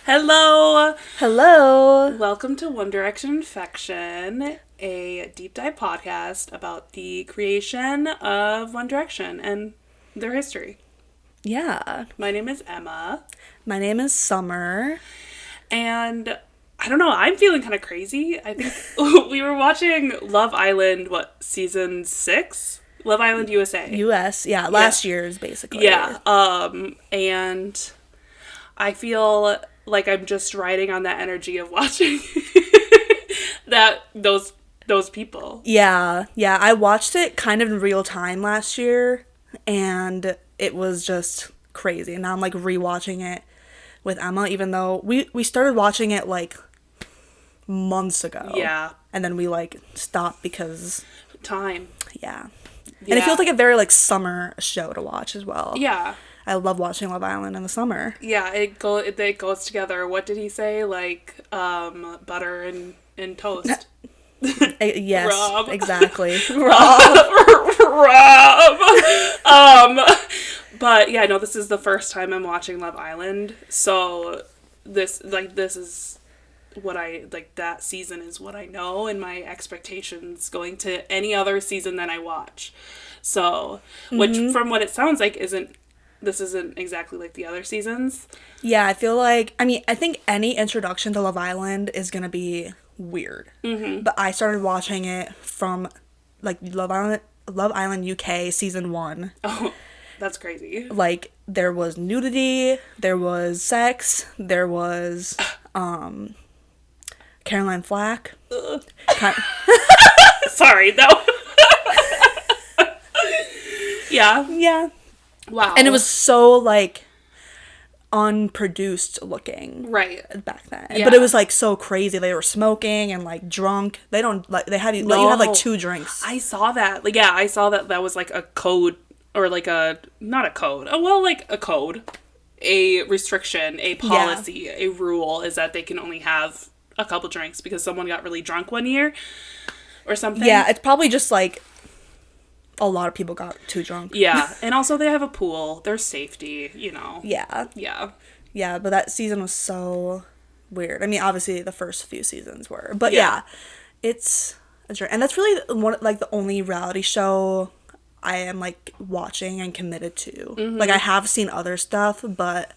Hello! Hello! Welcome to One Direction Infection, a deep dive podcast about the creation of One Direction and their history. Yeah. My name is Emma. My name is Summer. And I don't know, I'm feeling kind of crazy. I think we were watching Love Island, season 6? Love Island USA. US, yeah, last year's basically. Yeah, and I feel like I'm just riding on that energy of watching those people. Yeah, I watched it kind of in real time last year, and it was just crazy. And now I'm like rewatching it with Emma, even though we started watching it like months ago. Yeah. And then we like stopped because time. Yeah. And it feels like a very like summer show to watch as well. Yeah. I love watching Love Island in the summer. Yeah, it goes together. What did he say? Like butter and toast. Yes, Rob. Exactly. Rob. But yeah, no, this is the first time I'm watching Love Island. So this is what I like. That season is what I know, and my expectations going to any other season that I watch. So, which from what it sounds like isn't exactly like the other seasons. Yeah, I feel like, I think any introduction to Love Island is gonna be weird. Mm-hmm. But I started watching it from like Love Island UK season 1. Oh, that's crazy. Like there was nudity, there was sex, there was Caroline Flack. Sorry, though. Yeah. Yeah. Wow. And it was so like unproduced looking right back then. Yeah. But it was like so crazy. They were smoking and like drunk. They don't like they had let you have like 2 drinks. I saw that. Like, yeah, I saw that was like a code, or like not a code. Oh, well, like a code. A restriction, a policy, a rule is that they can only have a couple drinks because someone got really drunk one year or something. Yeah, it's probably just like a lot of people got too drunk. Yeah, and also they have a pool. There's safety, you know. Yeah. Yeah. Yeah, but that season was so weird. I mean, obviously the first few seasons were. But yeah it's a journey. And that's really the only reality show I am like watching and committed to. Mm-hmm. Like I have seen other stuff, but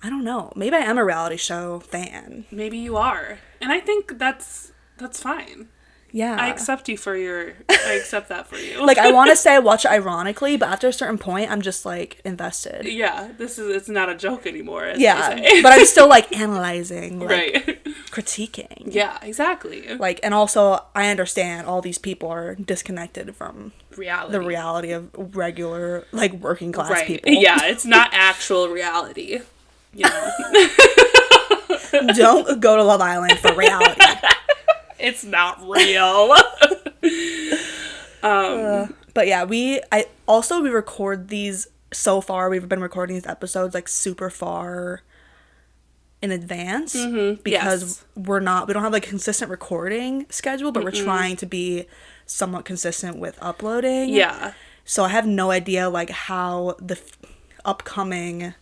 I don't know. Maybe I am a reality show fan. Maybe you are. And I think that's fine. Yeah. I accept that for you. Like, I want to say I watch it ironically, but after a certain point, I'm just, like, invested. Yeah, it's not a joke anymore, as yeah, they say. But I'm still, like, analyzing, like, right. critiquing. Yeah, exactly. Like, and also, I understand all these people are disconnected from the reality of regular, like, working class people. Yeah, it's not actual reality, you know. Don't go to Love Island for reality. It's not real. But yeah, we record these so far. We've been recording these episodes like super far in advance because we don't have like a consistent recording schedule, but we're trying to be somewhat consistent with uploading. Yeah. So I have no idea like how the upcoming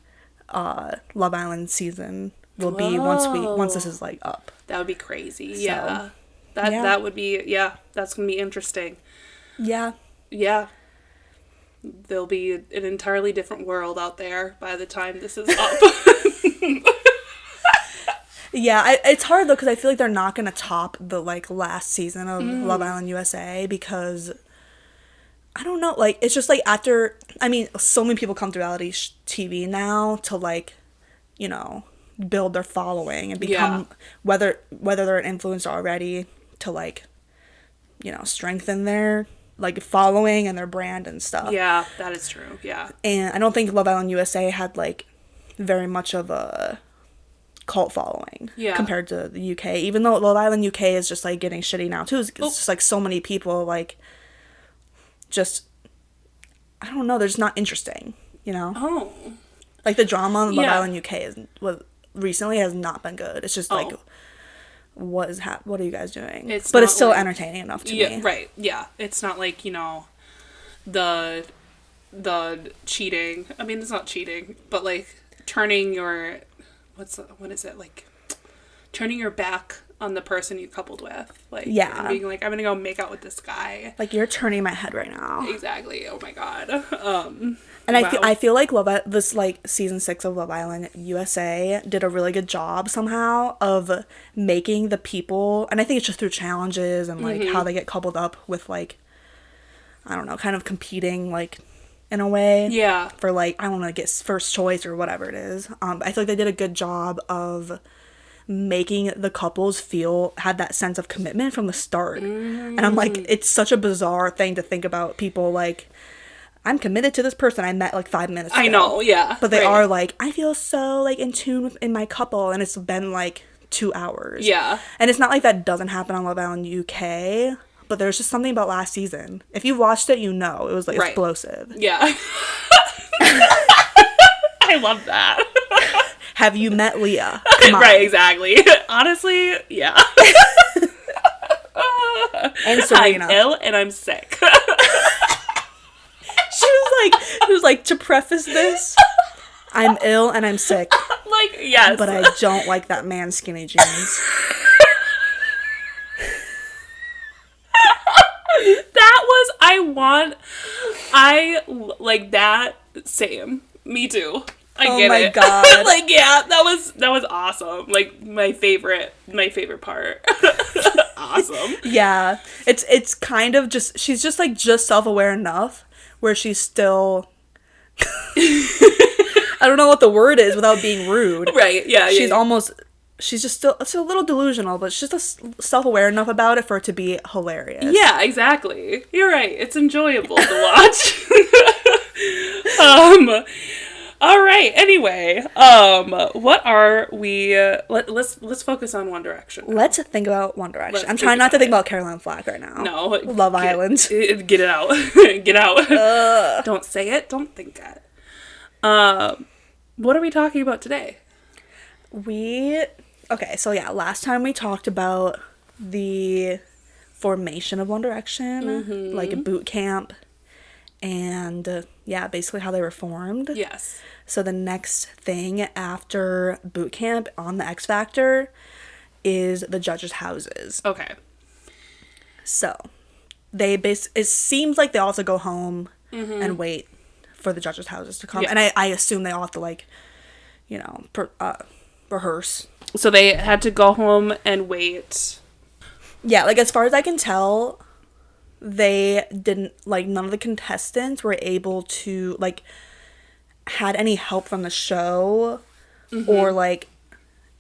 Love Island season will be once this is like up. That would be crazy. So, yeah. That would be, that's going to be interesting. Yeah. Yeah. There'll be an entirely different world out there by the time this is up. Yeah, it's hard though because I feel like they're not going to top the like last season of Love Island USA because I don't know, like it's just like after, so many people come to reality TV now to like, you know, build their following and become whether they're an influencer already to like, you know, strengthen their like following and their brand and stuff. Yeah, that is true. Yeah. And I don't think Love Island USA had like very much of a cult following compared to the UK, even though Love Island UK is just like getting shitty now too. It's just like so many people like just I don't know, they're just not interesting, you know? Oh. Like the drama on Love Island UK recently has not been good. It's just like what are you guys doing? But it's still like, entertaining enough to me. Right. Yeah. It's not like, you know, the cheating. I mean, it's not cheating, but like turning your what is it, like, turning your back on the person you coupled with, like, Yeah. and being like, I'm gonna go make out with this guy. Like, you're turning my head right now. Exactly. Oh my god. And wow. I feel like this like season 6 of Love Island USA did a really good job somehow of making the people, and I think it's just through challenges and like how they get coupled up with, like, I don't know, kind of competing, like, in a way. Yeah. For, like, I want to get first choice or whatever it is. I feel like they did a good job of making the couples had that sense of commitment from the start. And I'm like, it's such a bizarre thing to think about people like, I'm committed to this person I met like 5 minutes ago. I know, yeah. But they are like, I feel so like in tune in my couple, and it's been like 2 hours. Yeah. And it's not like that doesn't happen on Love Island UK, but there's just something about last season. If you watched it, you know it was like explosive. Yeah. I love that. Have you met Leah? Come on. Right, exactly. Honestly, yeah. And Serena. I'm ill and I'm sick. She was like, to preface this, I'm ill and I'm sick. Like, yes. But I don't like that man's skinny jeans. Like that, same. Me too. I get it. Oh my god. Like, yeah, that was awesome. Like, my favorite part. Awesome. Yeah. It's kind of just, she's just like just self-aware enough where she's still I don't know what the word is without being rude. Right, yeah. She's just still, it's a little delusional, but she's just self-aware enough about it for it to be hilarious. Yeah, exactly. You're right. It's enjoyable to watch. All right. Anyway, what are we? Let's focus on One Direction. Let's think about One Direction. I'm trying not to think about Caroline Flack right now. No. Love Island. Get it out. Get out. Don't say it. Don't think it. What are we talking about today? Okay, so yeah, last time we talked about the formation of One Direction, like a boot camp, and yeah, basically how they were formed. Yes. So the next thing after boot camp on the X Factor is the judges' houses. Okay. So it seems like they also go home and wait for the judges' houses to come, Yeah. and I assume they all have to, like, rehearse. So they had to go home and wait. Yeah, like, as far as I can tell, they didn't, like, none of the contestants were able to, like, had any help from the show or, like,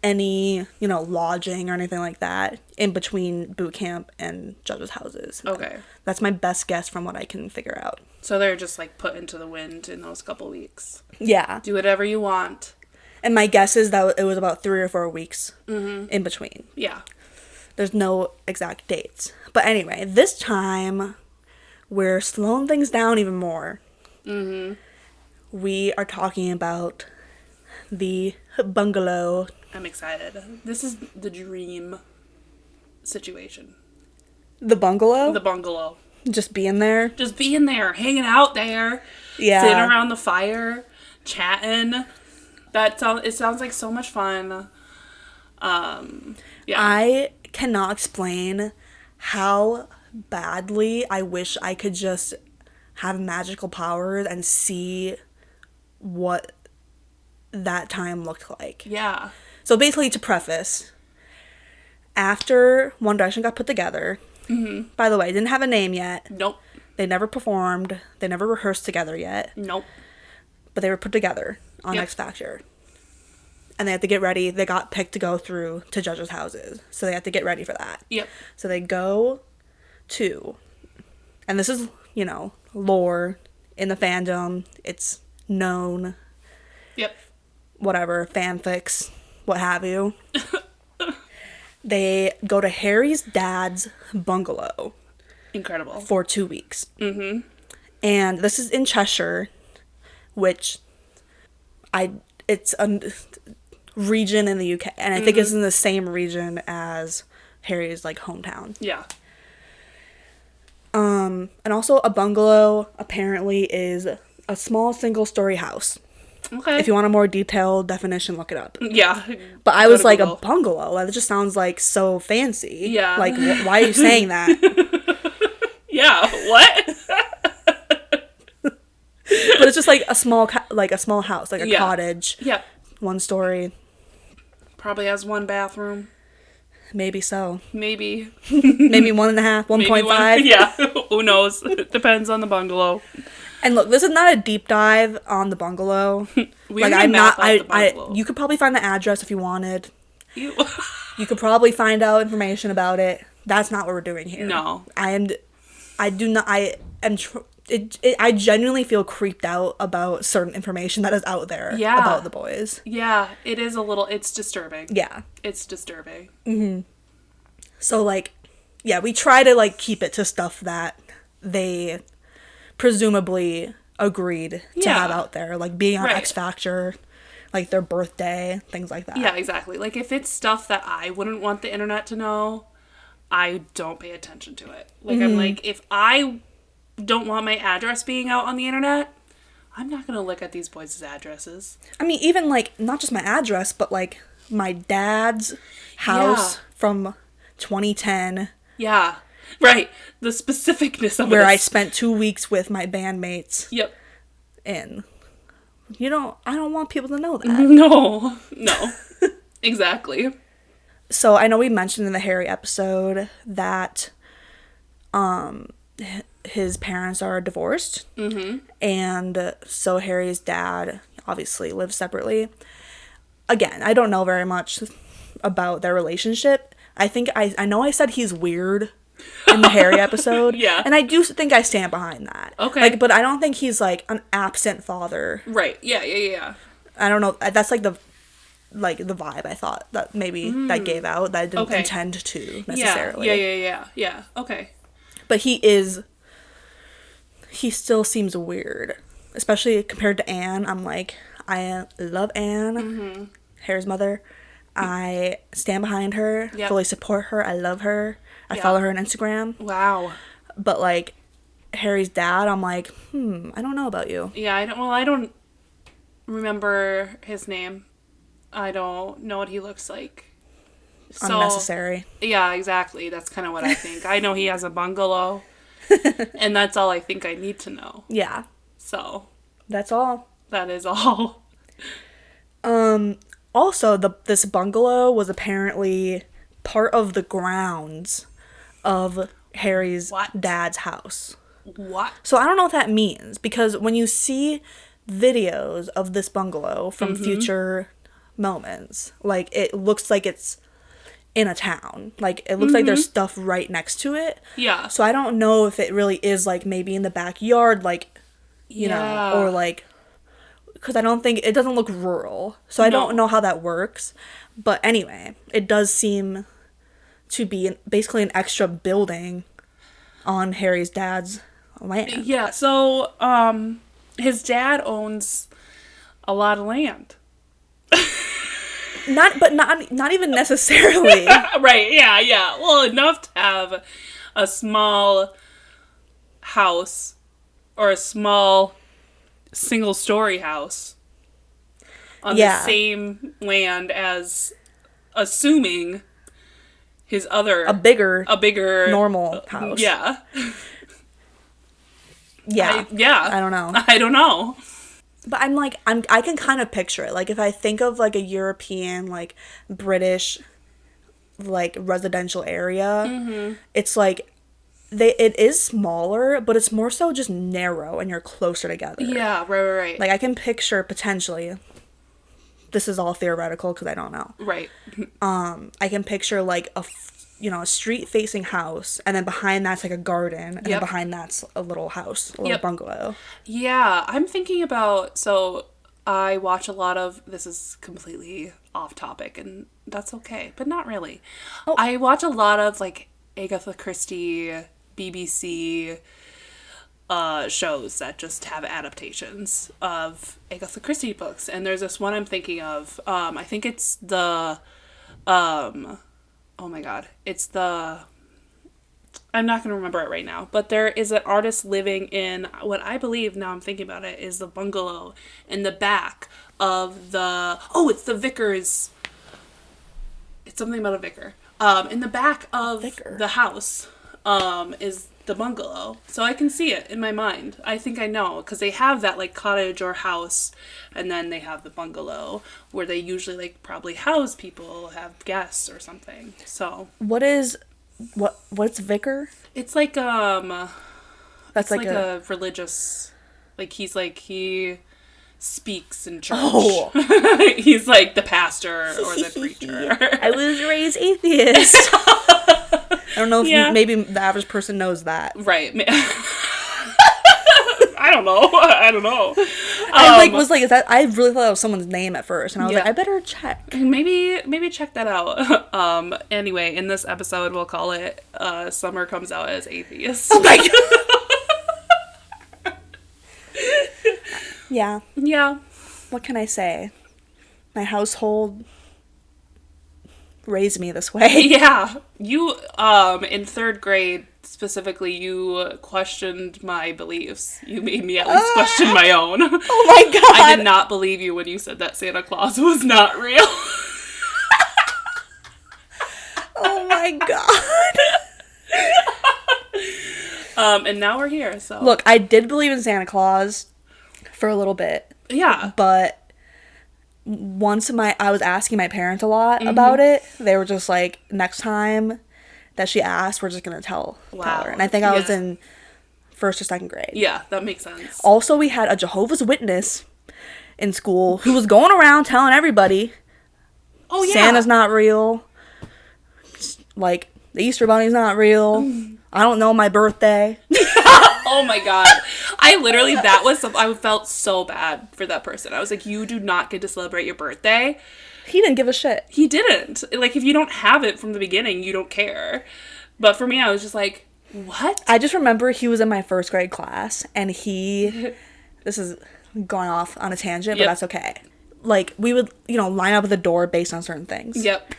any, lodging or anything like that in between boot camp and judges' houses. Okay. That's my best guess from what I can figure out. So they're just, like, put into the wind in those couple weeks. Yeah. Do whatever you want. And my guess is that it was about 3 or 4 weeks in between. Yeah. There's no exact dates. But anyway, this time, we're slowing things down even more. We are talking about the Bungalow. I'm excited. This is the dream situation. The Bungalow? The Bungalow. Just being there? Just being there, hanging out there. Yeah. Sitting around the fire, chatting. It sounds like so much fun. Yeah. I cannot explain how badly I wish I could just have magical powers and see what that time looked like. Yeah. So basically, to preface, after One Direction got put together, by the way, didn't have a name yet. Nope. They never performed. They never rehearsed together yet. Nope. But they were put together on X Factor. And they had to get ready. They got picked to go through to judges' houses. So they had to get ready for that. Yep. So they go to, and this is, lore in the fandom. It's known. Yep. Whatever, fanfics, what have you. They go to Harry's dad's bungalow. Incredible. For 2 weeks. And this is in Cheshire, which it's a region in the UK, and I think it's in the same region as Harry's, like, hometown. Yeah. And also a bungalow apparently is a small single-story house. Okay. If you want a more detailed definition, look it up. Yeah. But I Go was to like, Google. a bungalow? That just sounds like so fancy. Yeah. Like, why are you saying that? Yeah. What? But it's just like a small house, like a Yeah. cottage. Yeah. 1 story. Probably has 1 bathroom. Maybe so. Maybe. Maybe 1.5, 1.5. Yeah. Who knows? It depends on the bungalow. And look, this is not a deep dive on the bungalow. We're gonna map out the I bungalow. you could probably find the address if you wanted. You. You could probably find out information about it. That's not what we're doing here. No. I genuinely feel creeped out about certain information that is out there about the boys. Yeah, it is a little, it's disturbing. Yeah. It's disturbing. So, like, yeah, we try to, like, keep it to stuff that they presumably agreed to have out there. Like, being on X Factor, like, their birthday, things like that. Yeah, exactly. Like, if it's stuff that I wouldn't want the internet to know, I don't pay attention to it. Like, I'm like, if I don't want my address being out on the internet, I'm not going to look at these boys' addresses. I mean, even, like, not just my address, but, like, my dad's house from 2010. Yeah. Right. The specificness of where it. I spent 2 weeks with my bandmates. Yep. And I don't want people to know that. No. Exactly. So I know we mentioned in the Harry episode that his parents are divorced. And so Harry's dad obviously lives separately. Again, I don't know very much about their relationship. I think I know I said he's weird in the Harry episode. Yeah. And I do think I stand behind that. Okay. Like, but I don't think he's like an absent father. Right. Yeah. I don't know. That's like the vibe I thought that maybe that gave out that I didn't intend to necessarily. Yeah. Okay. But he still seems weird, especially compared to Anne. I'm like, I love Anne, Harry's mother. I stand behind her, fully support her. I love her. I follow her on Instagram. Wow. But like Harry's dad, I'm like, I don't know about you. Yeah, I don't remember his name. I don't know what he looks like. So, unnecessary. Yeah, exactly. That's kind of what I think. I know he has a bungalow, and that's all I think I need to know. Yeah. So. That's all. That is all. Also, this bungalow was apparently part of the grounds of Harry's dad's house. What? So I don't know what that means, because when you see videos of this bungalow from future moments, like, it looks like it's in a town. Like, it looks like there's stuff right next to it. Yeah. So I don't know if it really is, like, maybe in the backyard, like, you know, or, like, because I don't think, it doesn't look rural. So I don't know how that works. But anyway, it does seem to be basically an extra building on Harry's dad's land. Yeah, so, his dad owns a lot of land. Not even necessarily. Right, yeah. Well, enough to have a small house or a small single-story house on the same land as, assuming, his other... A bigger normal house. Yeah. Yeah. I don't know. But I can kind of picture it. Like, if I think of, like, a European, like, British, like, residential area, it's, like, it is smaller, but it's more so just narrow, and you're closer together. Yeah, right. Like, I can picture, potentially, this is all theoretical, because I don't know. Right. I can picture, like, a street-facing house, and then behind that's, like, a garden, and then behind that's a little house, a little bungalow. Yeah, I'm thinking about, so I watch a lot of, this is completely off topic, and that's okay, but not really. Oh. I watch a lot of, like, Agatha Christie, BBC shows that just have adaptations of Agatha Christie books, and there's this one I'm thinking of. I think it's the, oh my god, it's the I'm not going to remember it right now, but there is an artist living in what I believe, now I'm thinking about it, is the bungalow in the back of the, oh, it's the vicar's, it's something about a vicar. In the back of the house is the bungalow. So I can see it in my mind. I think I know, because they have that, like, cottage or house, and then they have the bungalow, where they usually, like, probably house people, have guests or something. So. What's vicar? It's like, That's it's like a religious, like, he speaks in church. Oh. He's like the pastor or the preacher. I was raised atheist. I don't know if maybe the average person knows that. Right. I don't know. Is that, I really thought it was someone's name at first, and I was like, I better check. Maybe check that out. Anyway, in this episode, we'll call it Summer Comes Out as Atheist. Oh my god. Yeah. Yeah. What can I say? My household raised me this way. Yeah. You, in third grade, specifically, you questioned my beliefs. You made me at least question my own. Oh my god. I did not believe you when you said that Santa Claus was not real. Oh my god. And now we're here, so. Look, I did believe in Santa Claus for a little bit. Yeah. But once I was asking my parents a lot about it, they were just like, next time that she asked, we're just going to tell her. And I think I was in first or second grade. Yeah, that makes sense. Also, we had a Jehovah's Witness in school who was going around telling everybody, Santa's not real. Like, the Easter Bunny's not real. I don't know my birthday. Oh my god. I literally, I felt so bad for that person. I was like, you do not get to celebrate your birthday. He didn't give a shit. He didn't. Like, if you don't have it from the beginning, you don't care. But for me, I was just like, what? I just remember he was in my first grade class, and this is going off on a tangent, but that's okay. Like, we would, line up at the door based on certain things. Yep.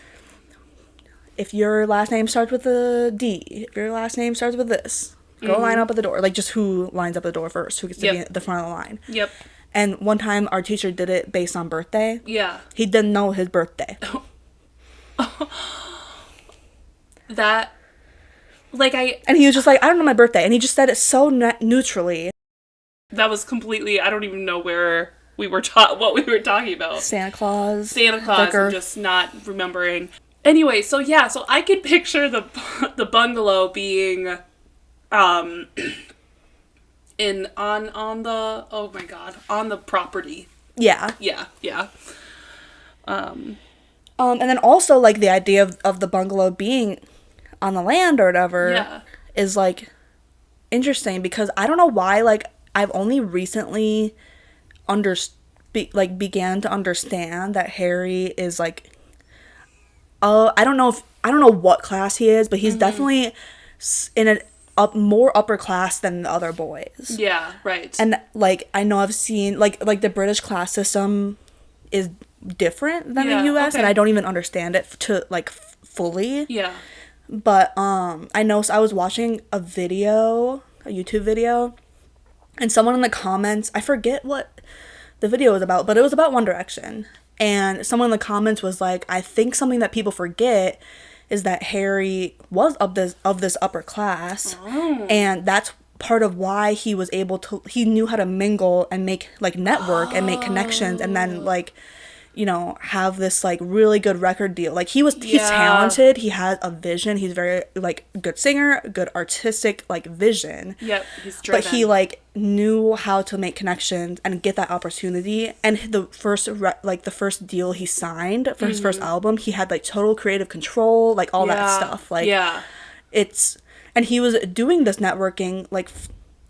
If your last name starts with a D, if your last name starts with this, go line up at the door. Like, just who lines up at the door first, who gets to be at the front of the line. Yep. And one time, our teacher did it based on birthday. Yeah. He didn't know his birthday. And he was just like, I don't know my birthday. And he just said it so neutrally. That was completely, I don't even know where we were what we were talking about. Santa Claus. I'm just not remembering. Anyway, so I could picture the bungalow being on the property. Yeah. Yeah. And then also, like, the idea of the bungalow being on the land or whatever is, like, interesting, because I don't know why, like, I've only recently began to understand that Harry is, like, I don't know what class he is, but he's definitely in more upper class than the other boys. Yeah, right. And, like, I know I've seen, like the British class system is different than the US, and I don't even understand it fully. Yeah. But, I know, so I was watching a YouTube video, and someone in the comments, I forget what the video was about, but it was about One Direction. And someone in the comments was like, I think something that people forget is that Harry was of this upper class. Oh. And that's part of why he was able to, he knew how to mingle and make, like, network and make connections, and then, like, have this, like, really good record deal. Like, he's talented, he has a vision, he's very, like, good singer, good artistic, like, vision. Yep, he's driven. But he, like, knew how to make connections and get that opportunity. And the first deal he signed for his first album, he had, like, total creative control, like, all that stuff. Like, and he was doing this networking, like,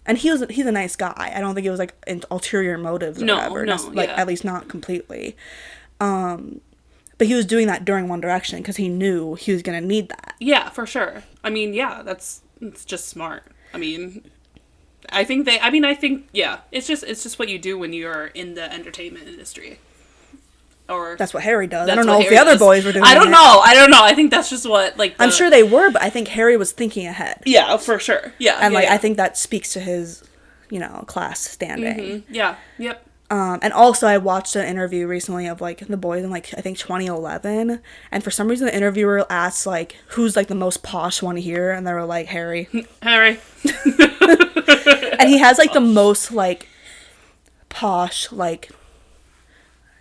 and he's a nice guy. I don't think it was, like, an ulterior motives or whatever. At least not completely. But he was doing that during One Direction because he knew he was going to need that. Yeah, for sure. I mean, it's just smart. I mean, I think it's just what you do when you're in the entertainment industry. or That's what Harry does. I that's don't what know if Harry the other does. boys were doing I don't it. know. I don't know. I think that's just what, like, I'm sure they were, but I think Harry was thinking ahead. Yeah, for sure. Yeah. And, yeah, like, yeah. I think that speaks to his, class standing. Mm-hmm. Yeah. Yep. And also, I watched an interview recently of, like, the boys in, like, I think 2011. And for some reason, the interviewer asked, like, who's, like, the most posh one here? And they were like, Harry. Harry. And he has, like, the most, like, posh, like,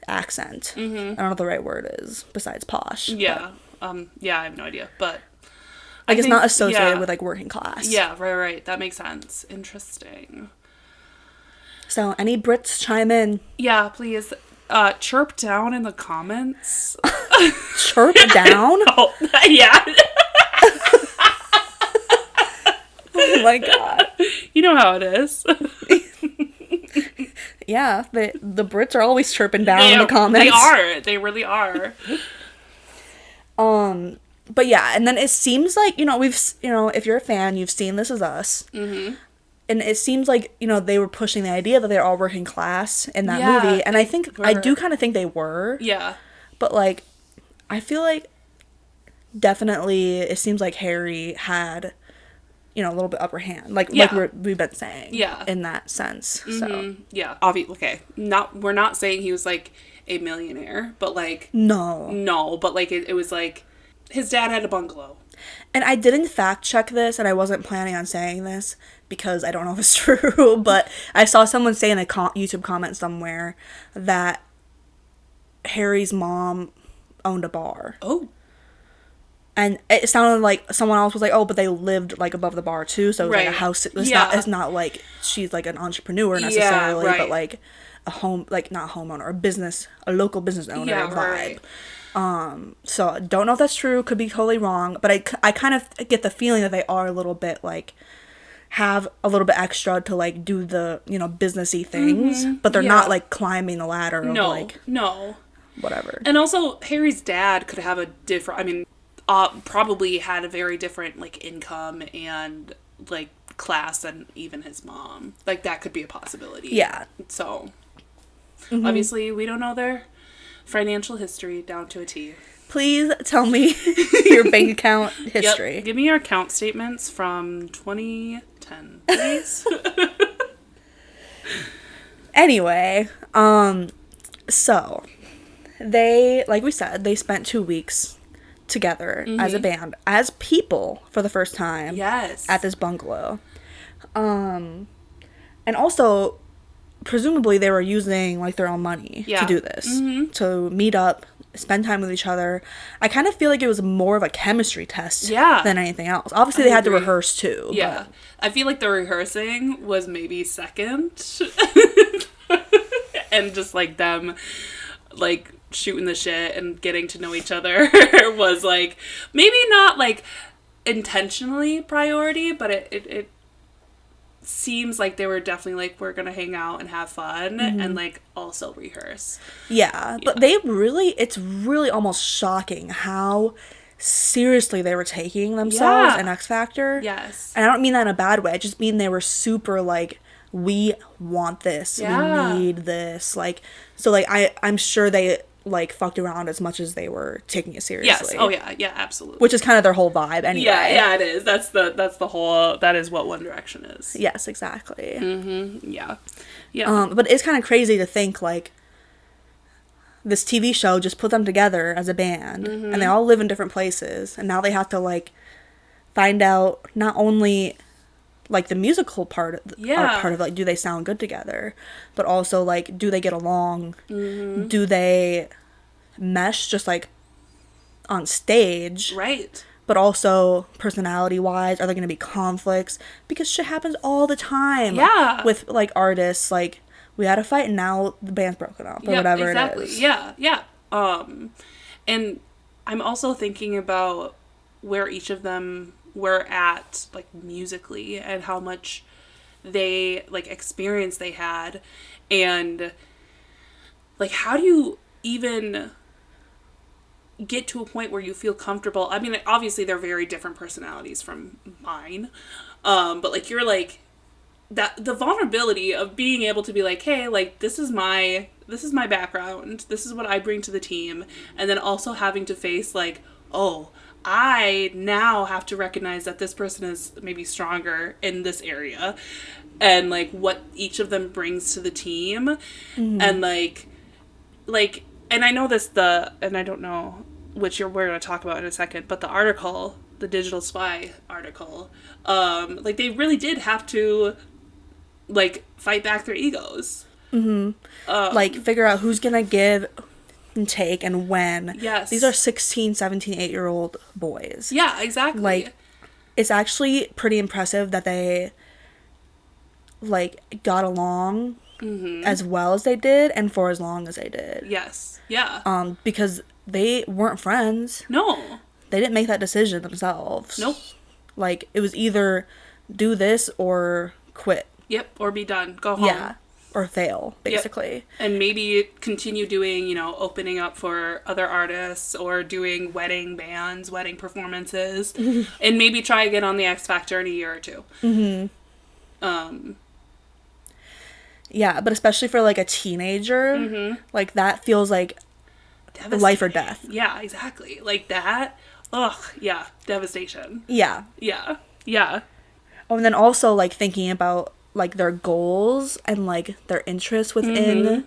accent. Mm-hmm. I don't know what the right word is besides posh. Yeah. Yeah, I have no idea. But Like, it's think, not associated yeah. with, like, working class. Yeah, right. That makes sense. Interesting. So, any Brits chime in? Yeah, please. Chirp down in the comments. Chirp down? Oh, yeah. Oh my god. You know how it is. Yeah, the Brits are always chirping down in the comments. They are. They really are. But yeah, and then it seems like, if you're a fan, you've seen This Is Us. Mm-hmm. And it seems like, they were pushing the idea that they're all working class in that movie. And I do kind of think they were. Yeah. But, like, I feel like definitely it seems like Harry had, a little bit upper hand. Like we've been saying. Yeah. In that sense. Mm-hmm. So. Yeah. Okay. We're not saying he was, like, a millionaire, but, like... No, but, like, it was, like, his dad had a bungalow. And I didn't fact check this, and I wasn't planning on saying this because I don't know if it's true, but I saw someone say in a YouTube comment somewhere that Harry's mom owned a bar. Oh. And it sounded like someone else was like, oh, but they lived, like, above the bar, too, so it was, right. like, a house. It's not like she's, like, an entrepreneur necessarily, but, like, a home, like, not a homeowner, a local business owner vibe. Right. So don't know if that's true, could be totally wrong, but I kind of get the feeling that they are a little bit, like, have a little bit extra to, like, do the, businessy things, but they're not, like, climbing the ladder of, like... No. Whatever. And also, Harry's dad could have a different, probably had a very different, like, income and, like, class than even his mom. Like, that could be a possibility. Yeah. So, obviously, we don't know their financial history down to a T. Please tell me your bank account history. Yep. Give me your account statements from 2010, please. Anyway, so they, like we said, they spent 2 weeks together as a band, as people for the first time. Yes. At this bungalow. And also, presumably they were using, like, their own money to do this. To meet up, spend time with each other. I kind of feel like it was more of a chemistry test than anything else. Obviously, they had to rehearse, too. Yeah. But I feel like the rehearsing was maybe second. And just, like, them, like, shooting the shit and getting to know each other was, like, maybe not, like, intentionally priority, but it seems like they were definitely like, we're gonna hang out and have fun and, like, also rehearse. Yeah, but it's really almost shocking how seriously they were taking themselves in X Factor. Yes. And I don't mean that in a bad way. I just mean they were super, like, we want this. We need this. Like, so, like, I'm sure they, like, fucked around as much as they were taking it seriously. Yes. Oh yeah. Yeah. Absolutely. Which is kind of their whole vibe anyway. Yeah. It is. That's the whole. That is what One Direction is. Yes. Exactly. Yeah. Yeah. But it's kind of crazy to think, like, this TV show just put them together as a band, and they all live in different places, and now they have to, like, find out not only, like, the musical part of, like, do they sound good together, but also, like, do they get along? Do they mesh just, like, on stage? Right. But also, personality-wise, are there going to be conflicts? Because shit happens all the time. Yeah. With, like, artists, like, we had a fight and now the band's broken up, or whatever it is. Yeah. And I'm also thinking about where each of them were at, like, musically, and how much they, like, experience they had, and, like, how do you even get to a point where you feel comfortable? I mean, obviously they're very different personalities from mine, but, like, you're, like, that the vulnerability of being able to be like, hey, like, this is my this is my background. This is what I bring to the team. And then also having to face, like, oh, I now have to recognize that this person is maybe stronger in this area, and like what each of them brings to the team. And like and I know and I don't know which we're going to talk about in a second, but the article, the Digital Spy article, like they really did have to like fight back their egos. Like figure out who's gonna give and take and when. Yes. These are 16, 17, 8-year-old boys. Yeah, exactly. Like, it's actually pretty impressive that they, like, got along as well as they did and for as long as they did. Yes. Yeah. Because they weren't friends. No. They didn't make that decision themselves. Nope. Like, it was either do this or quit. Yep. Or be done. Go home. Yeah. Or fail, basically. Yep. And maybe continue doing, you know, opening up for other artists or doing wedding bands, wedding performances, and maybe try again on the X Factor in a year or two. Yeah, but especially for, like, a teenager, like, that feels like life or death. Yeah, exactly. Like that. Ugh, yeah. Devastation. Yeah. Yeah. Yeah. Oh, and then also, like, thinking about, like, their goals and, like, their interests within,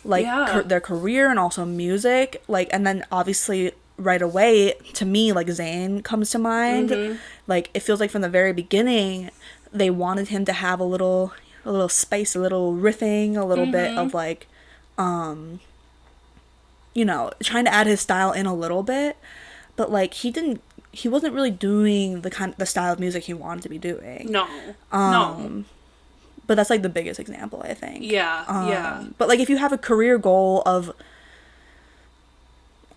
like, their career and also music. Like, and then, obviously, right away, to me, like, Zayn comes to mind. Like, it feels like from the very beginning, they wanted him to have a little spice, a little riffing, a little bit of, like, you know, trying to add his style in a little bit. But, like, he wasn't really doing the style of music he wanted to be doing. No. No. But that's, like, the biggest example, I think. Yeah, yeah. But, like, if you have a career goal of...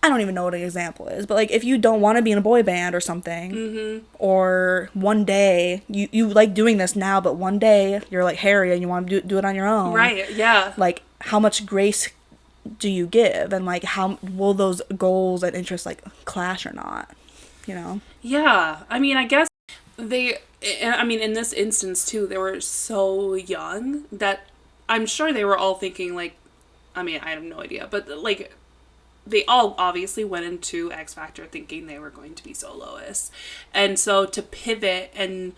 I don't even know what an example is, but, like, if you don't want to be in a boy band or something, or one day, you like doing this now, but one day you're, like, Harry and you want to do it on your own. Right, yeah. Like, how much grace do you give? And, like, how will those goals and interests, like, clash or not? You know? Yeah. I mean, I guess in this instance, too, they were so young that I'm sure they were all thinking, like, I mean, I have no idea, but, like, they all obviously went into X Factor thinking they were going to be soloists. And so to pivot and,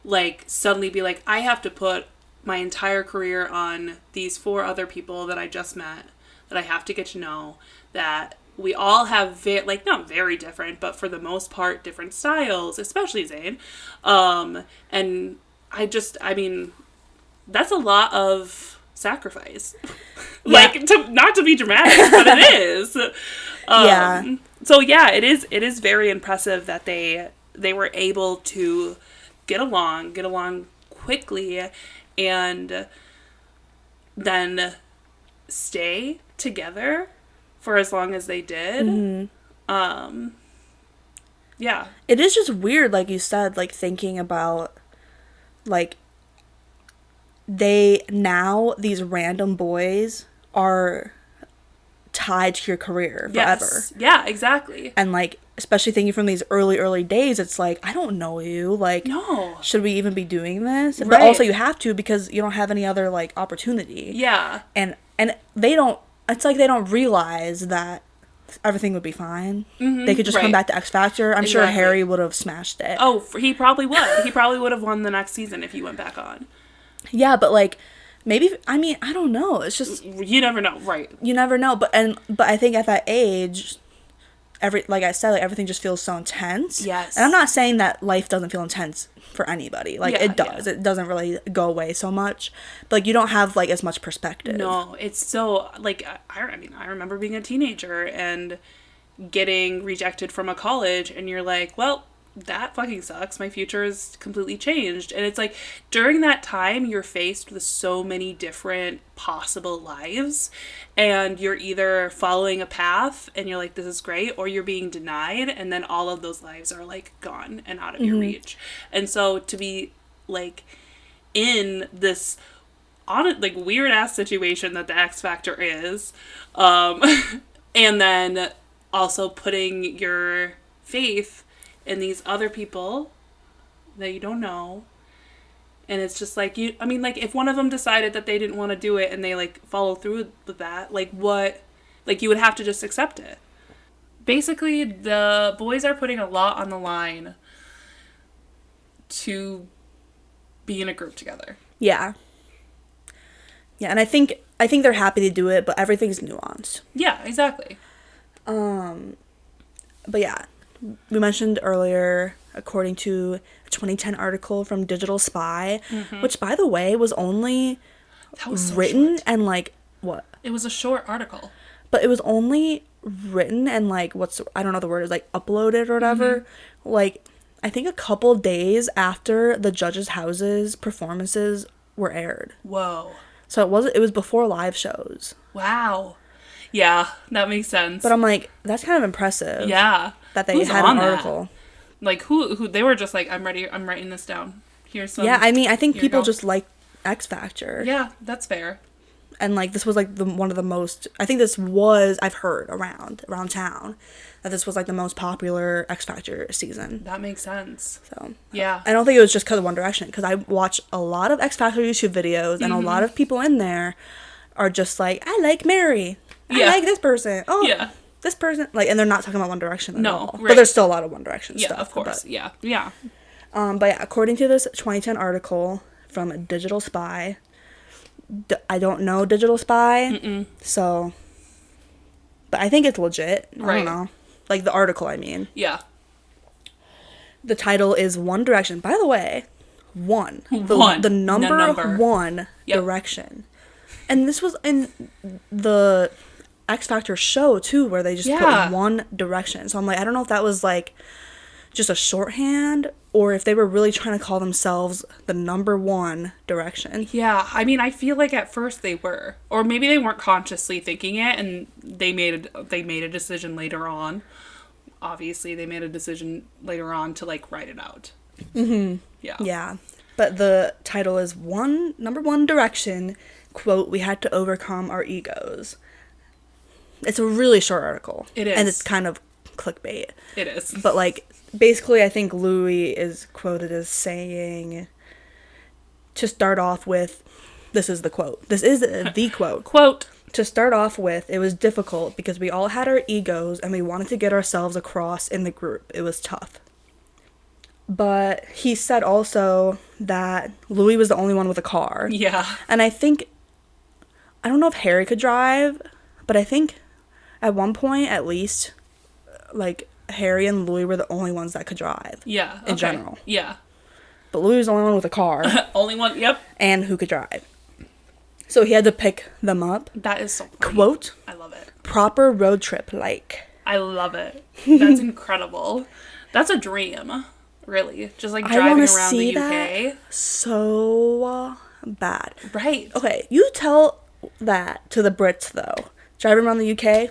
like, suddenly be like, I have to put my entire career on these 4 other people that I just met, that I have to get to know, that we all have, not very different, but for the most part, different styles, especially Zayn. And I mean, that's a lot of sacrifice. Yeah. Like, not to be dramatic, but it is. Yeah. So yeah, it is very impressive that they were able to get along quickly, and then stay together for as long as they did. Yeah. It is just weird, like you said, like, thinking about, like, these random boys are tied to your career forever. Yes. Yeah, exactly. And, like, especially thinking from these early days, it's like, I don't know you. Like, no. Should we even be doing this? Right. But also you have to because you don't have any other, like, opportunity. Yeah. And they don't, it's like they don't realize that everything would be fine. They could just come back to X Factor. I'm sure Harry would have smashed it. Oh, he probably would. He probably would have won the next season if he went back on. Yeah, but, like, maybe, I mean, I don't know. It's just... You never know, right. You never know. But I think at that age, like I said, like, everything just feels so intense. Yes. And I'm not saying that life doesn't feel intense for anybody. Like, it does. Yeah. It doesn't really go away so much. But, like, you don't have, like, as much perspective. No, it's so, like, I mean, I remember being a teenager and getting rejected from a college, and you're like, well, that fucking sucks. My future is completely changed. And it's like, during that time, you're faced with so many different possible lives, and you're either following a path and you're like, this is great, or you're being denied, and then all of those lives are, like, gone and out of your reach. And so to be, like, in this like, weird ass situation that the X Factor is, and then also putting your faith in these other people that you don't know, And it's just like, I mean, like, if one of them decided that they didn't want to do it and they, like, follow through with that, like, what? Like, you would have to just accept it. Basically, the boys are putting a lot on the line to be in a group together. Yeah. Yeah, and I think they're happy to do it, but everything's nuanced. Yeah, exactly. But yeah, we mentioned earlier, according to a 2010 article from Digital Spy, which, by the way, was only written and, like, what? It was a short article. But it was only written and, like, I don't know the word is, like, uploaded or whatever. Like, I think a couple days after the judges' houses' performances were aired. Whoa. So it was before live shows. Wow. Yeah, that makes sense. But I'm like, that's kind of impressive. Yeah. That they had an article. That? Like, who they were just like, I'm ready, I'm writing this down. Here's some. Yeah, I mean, I think people just like X Factor. Yeah, that's fair. And, like, this was, like, one of the most, I think this was, I've heard around town, that this was, like, the most popular X Factor season. That makes sense. So, yeah. I don't think it was just because of One Direction, because I watch a lot of X Factor YouTube videos, and a lot of people in there are just like, I like Mary. I like this person. Oh, yeah. This person. Like, and they're not talking about One Direction at all. Right. But there's still a lot of One Direction stuff. Yeah, of course. But, yeah. But yeah, according to this 2010 article from Digital Spy, I don't know Digital Spy, so, but I think it's legit. I don't know. Like, the article, I mean. Yeah. The title is One Direction. By the way, the number one Direction. And this was in the X Factor show, too, where they just put One Direction. So I'm like, I don't know if that was, like, just a shorthand, or if they were really trying to call themselves the number one Direction. Yeah, I mean, I feel like at first they were, or maybe they weren't consciously thinking it, and they made a decision later on. Obviously, they made a decision later on to, like, write it out. Yeah, but the title is Number One Direction. Quote, we had to overcome our egos. It's a really short article. It is, and it's kind of clickbait. It is, but, like, basically, I think Louis is quoted as saying, to start off with, this is the quote. This is the quote. Quote. To start off with, it was difficult because we all had our egos and we wanted to get ourselves across in the group. It was tough. But he said also that Louis was the only one with a car. Yeah. And I don't know if Harry could drive, but I think at one point, at least, like, Harry and Louis were the only ones that could drive. Yeah. In general. Yeah. But Louis was the only one with a car. Only one, yep. And who could drive. So he had to pick them up. That is so funny. Quote. I love it. Proper road trip like. I love it. That's incredible. That's a dream. Really. Just, like, driving around the UK. So bad. Right. Okay, you tell that to the Brits, though. Driving around the UK.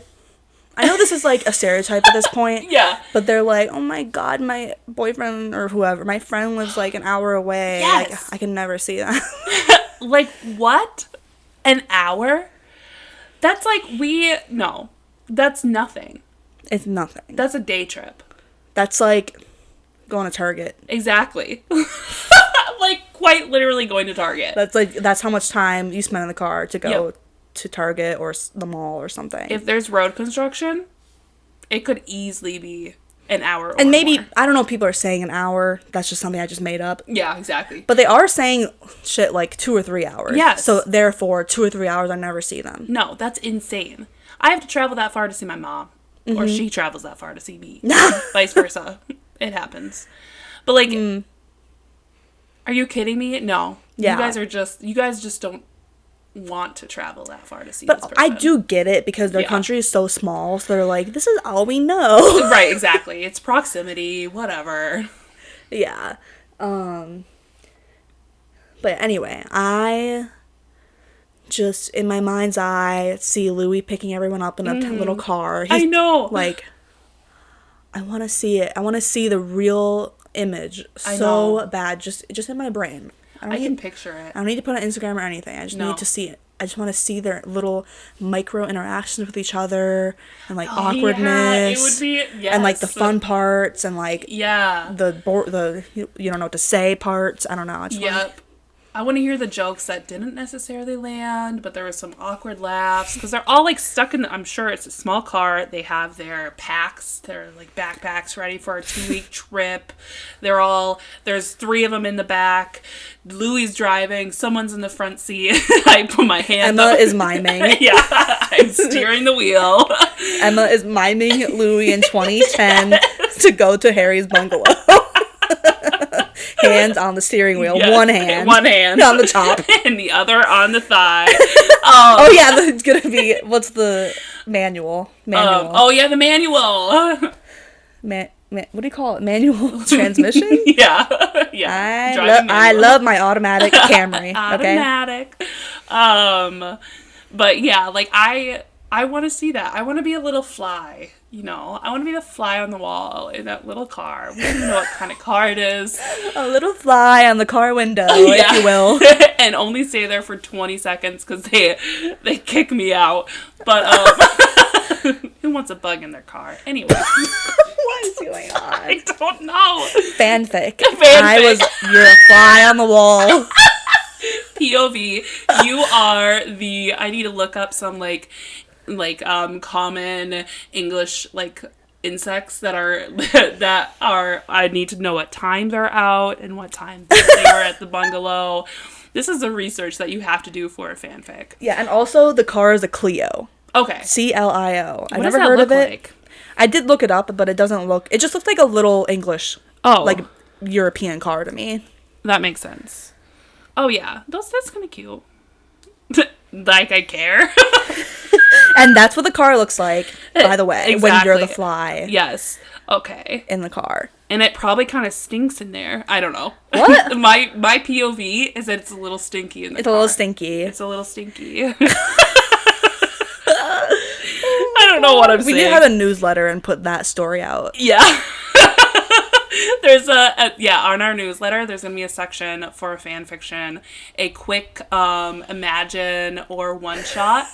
I know this is, like, a stereotype at this point. Yeah. But they're like, oh my god, my boyfriend or whoever, my friend lives, like, an hour away. Yes. Like, I can never see that. Like, what? An hour? That's like, no. That's nothing. It's nothing. That's a day trip. That's like going to Target. Exactly. Like, quite literally going to Target. That's how much time you spend in the car to go to Target or the mall or something. If there's road construction, it could easily be an hour or and maybe more. I don't know if people are saying an hour. That's just something I just made up. Yeah, exactly. But they are saying shit like 2 or 3 hours. Yes. So therefore 2 or 3 hours I never see them. No, that's insane. I have to travel that far to see my mom. Or she travels that far to see me. Vice versa. It happens. But, like, are you kidding me? No. Yeah. You guys just don't want to travel that far to see this person. But I do get it because their country is so small, so they're like, this is all we know. Right, exactly. It's proximity, whatever. Yeah. But anyway, I just, in my mind's eye, see Louis picking everyone up in a little car. I know. Like, I want to see it. I want to see the real image bad, just in my brain. I can picture it. I don't need to put it on Instagram or anything. I just need to see it. I just want to see their little micro interactions with each other and, like, awkwardness. Yeah, it would be, yes. And, like, the fun parts and, like, yeah, the you don't know what to say parts. I don't know. I just I want to hear the jokes that didn't necessarily land, but there was some awkward laughs because they're all like stuck in. I'm sure it's a small car. They have their packs, their like backpacks ready for a 2-week trip. There's 3 of them in the back. Louie's driving. Someone's in the front seat. I put my hand Emma up. is miming. Yeah, I'm steering the wheel. Emma is miming Louis in 2010 to go to Harry's bungalow. Hands on the steering wheel. Yes, one hand on the top, and the other on the thigh. Oh yeah, it's gonna be what's the manual? Oh yeah, the manual. What do you call it? Manual transmission? Yeah. I love my automatic Camry. Okay. Automatic. But yeah, like I want to see that. I want to be a little fly. You know, I want to be the fly on the wall in that little car. We don't even know what kind of car it is. A little fly on the car window, if you will. And only stay there for 20 seconds because they kick me out. But who wants a bug in their car? Anyway. What is going on? I don't know. Fanfic. You're a fly on the wall. POV. You are I need to look up some common English insects that are I need to know what time they're out and what time they are at the bungalow. This is the research that you have to do for a fanfic. Yeah, and also the car is a Clio. Okay. Clio. I've never does that heard look of it. like? I did look it up, but it doesn't look. It just looks like a little English, European car to me. That makes sense. Oh yeah, that's kind of cute. Like I care. And that's what the car looks like, by the way, exactly. when you're the fly. Yes. Okay. In the car. And it probably kind of stinks in there. I don't know. What? my POV is that it's a little stinky in the car. It's a little stinky. It's a little stinky. I don't know what I'm saying. We need to have a newsletter and put that story out. Yeah. There's on our newsletter, there's going to be a section for fan fiction, a quick imagine or one shot.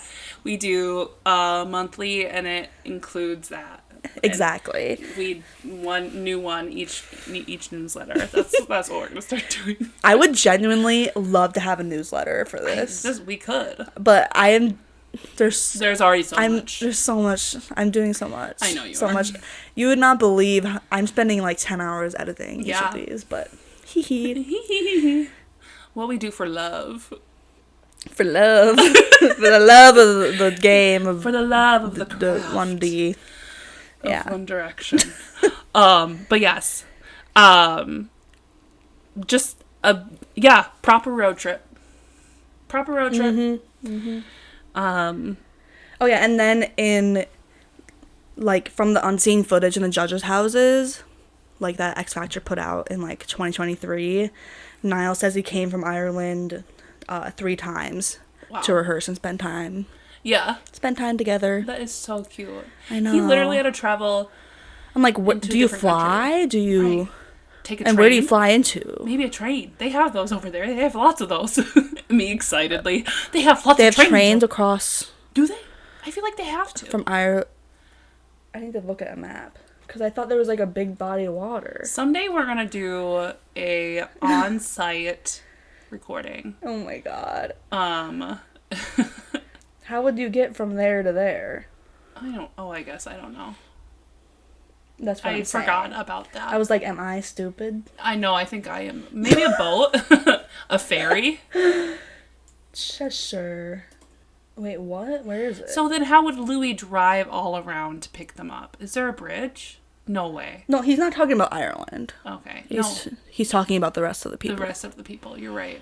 We do monthly, and it includes that. Exactly. And we one new one each newsletter. That's what we're gonna start doing. I would genuinely love to have a newsletter for this. We could, but I am. There's already so much. There's so much. I'm doing so much. I know you so are. much. You would not believe I'm spending 10 hours editing each of these, but hee hee. What we do for love. For love. For the love of the game. For the love of the 1D. Yeah. One Direction. But yes. Just proper road trip. Proper road trip. Mm-hmm. Mm-hmm. Oh yeah, and then from the unseen footage in the judges' houses, that X Factor put out in 2023, Niall says he came from Ireland 3 times to rehearse and spend time. Yeah. Spend time together. That is so cute. I know. He literally had to travel. I'm like, what? Do you fly? Country. Do you take a train? And where do you fly into? Maybe a train. They have those over there. They have lots of those. Me excitedly. They have lots of trains. They have trains across. Do they? I feel like they have to. From Ireland. I need to look at a map. Because I thought there was a big body of water. Someday we're going to do a on-site recording. Oh my god. How would you get from there to there? I guess I don't know. That's what I forgot about that. I was like, am I stupid? I know, I think I am. Maybe a boat? A ferry? Cheshire. Wait, what? Where is it? So then how would Louis drive all around to pick them up? Is there a bridge? No way. No, he's not talking about Ireland. Okay. He's talking about the rest of the people. The rest of the people, you're right.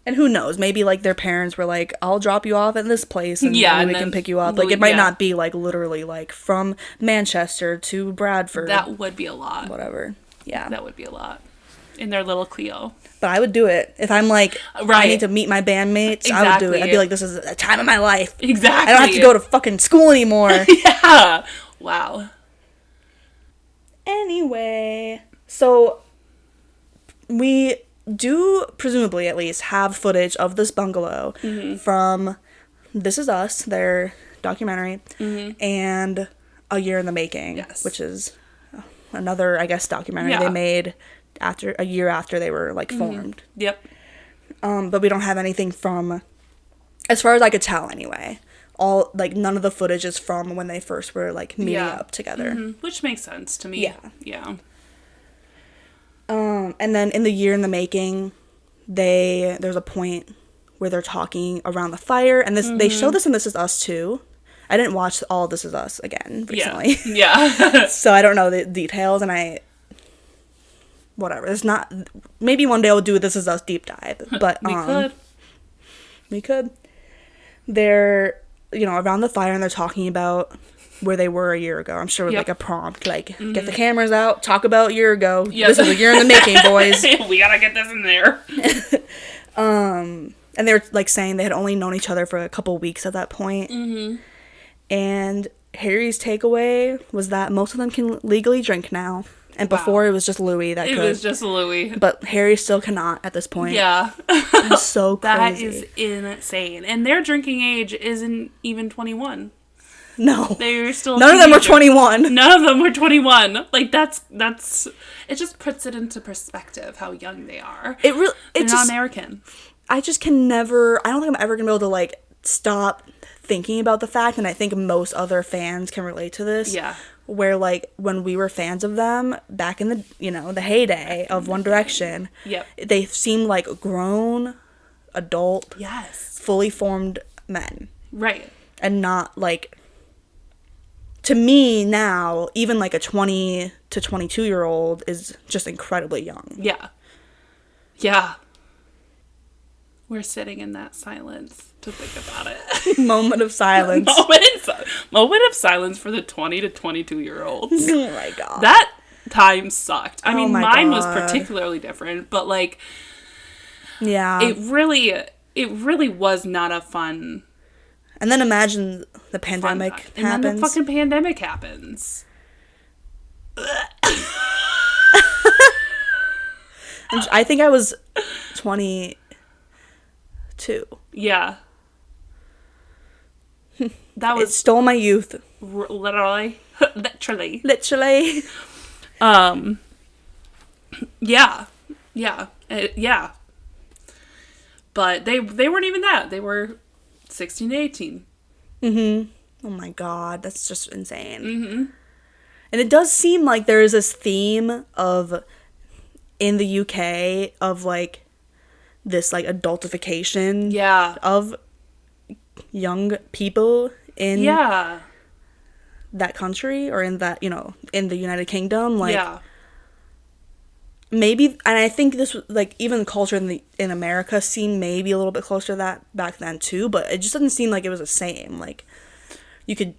And who knows? Maybe their parents were like, "I'll drop you off at this place, and we can pick you up." It might not be literally from Manchester to Bradford. That would be a lot. Whatever. Yeah. That would be a lot. In their little Clio. But I would do it if I'm I need to meet my bandmates. Exactly. I would do it. I'd be like, "This is a time of my life." Exactly. I don't have to go to fucking school anymore. Yeah. Wow. Anyway, so we do presumably at least have footage of this bungalow from This Is Us, their documentary, and A Year in the Making, which is another, I guess, documentary they made a year after they were, like, formed. Yep. But we don't have anything from, as far as I could tell anyway, none of the footage is from when they first were, like, meeting up together. Which makes sense to me. Yeah. And then in the year in the making, there's a point where they're talking around the fire, and they show this in This Is Us too. I didn't watch all This Is Us again recently. Yeah. So I don't know the details, and whatever. It's not, maybe one day I'll do a This Is Us deep dive, but we could. They're, around the fire, and they're talking about where they were a year ago. I'm sure with like a prompt, like, get the cameras out, talk about a year ago. This is a year in the making, boys. We gotta get this in there. And they were, like, saying they had only known each other for a couple weeks at that point. And Harry's takeaway was that most of them can legally drink now. And before it was just Louis that could. It was just Louis. But Harry still cannot at this point. Yeah. That's so crazy. That is insane. And their drinking age isn't even 21. No. They're still None of them were 21. None of them were 21. Like, that's it just puts it into perspective how young they are. They're not American. I just can never, I don't think I'm ever gonna be able to, like, stop thinking about the fact, and I think most other fans can relate to this. Yeah. Where, like, when we were fans of them back in the, the heyday of One Direction, they seemed like grown, adult, fully formed men. Right. And not, like, to me now, even, like, a 20 to 22-year-old is just incredibly young. Yeah. Yeah. We're sitting in that silence to think about it. Moment of silence. Moment of silence for the 20 to 22-year-olds. Oh my god. That time sucked. I mean, mine was God. particularly different, but, like, yeah, it really was not a fun. And then imagine the pandemic happens. And then the fucking pandemic happens. I think I was 22. Yeah. That was. It stole my youth. Literally. Literally. Yeah. Yeah. Yeah. But they weren't even that. They were 16 to 18. Oh my god, that's just insane. And it does seem like there is this theme of, in the UK, of, like, this, like, adultification of young people in that country, or in that, in the United Kingdom. Like, maybe, and I think this, like, even the culture in America seemed maybe a little bit closer to that back then too, but it just doesn't seem like it was the same. Like, you could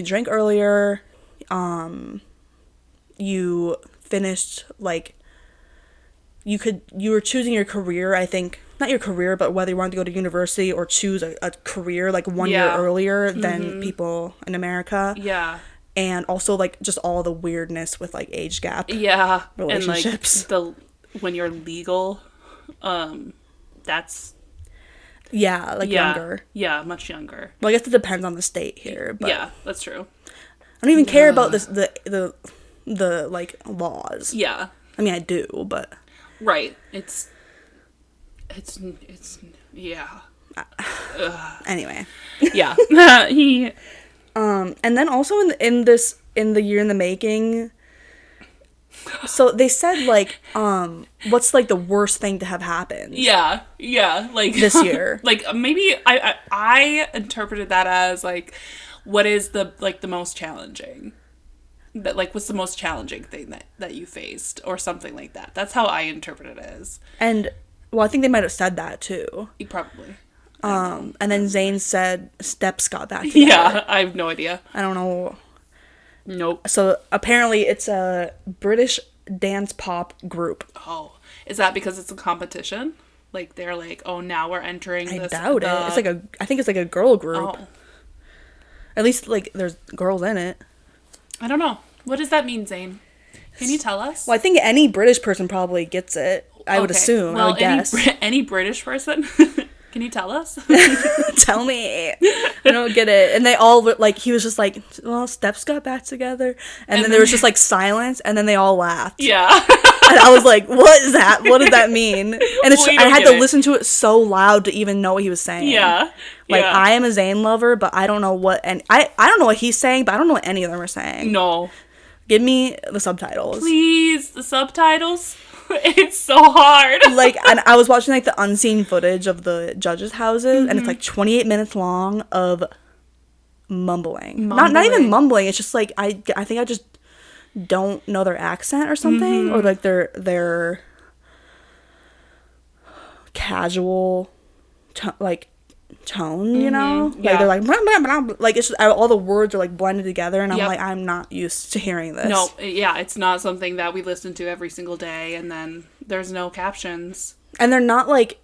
drink earlier, you finished, like, you were choosing your career, I think, not your career, but whether you wanted to go to university or choose a career, like, 1 year earlier than people in America. Yeah. And also, like, just all the weirdness with, like, age gap. Yeah. Relationships. And, like, when you're legal, that's. Yeah, like, younger. Yeah, much younger. Well, I guess it depends on the state here, but. Yeah, that's true. I don't even care about this, the like, laws. Yeah. I mean, I do, but. Right. It's yeah. Anyway. Yeah. And then also in the year in the making, so they said, like, what's, like, the worst thing to have happened? Yeah, like, this year. Like, maybe I interpreted that as, like, what is the most challenging? That, like, what's the most challenging thing that you faced, or something like that. That's how I interpret it as. And, well, I think they might have said that too. Probably. And then Zayn said Steps got back together. Yeah, I have no idea. I don't know. Nope. So apparently it's a British dance pop group. Oh, is that because it's a competition? Like, they're like, oh, now we're entering this. I doubt it. It's like I think it's like a girl group. Oh. At least, like, there's girls in it. I don't know. What does that mean, Zane? Can you tell us? Well, I think any British person probably gets it. I would assume. Well, I would guess. Any British person? Can you tell us? Tell me. I don't get it. And they all like, he was just like, well, Steps got back together, and then there was just like silence, and then they all laughed. Yeah. And I was like, what is that? What does that mean? And it's I had to listen to it so loud to even know what he was saying. Yeah. Like, I am a Zayn lover, but I don't know what, and I don't know what he's saying, but I don't know what any of them are saying. No. Give me the subtitles. Please, the subtitles. It's so hard. Like, and I was watching like the unseen footage of the judges' houses, and it's like 28 minutes long of mumbling. Not even mumbling. It's just like I think I just don't know their accent or something, or like their casual tone, you know? Like, they're like, blah, blah, blah. Like, it's just, all the words are like blended together, and I'm like, I'm not used to hearing this. No, yeah, it's not something that we listen to every single day, and then there's no captions. And they're not like